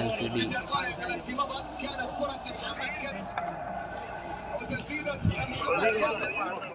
LCD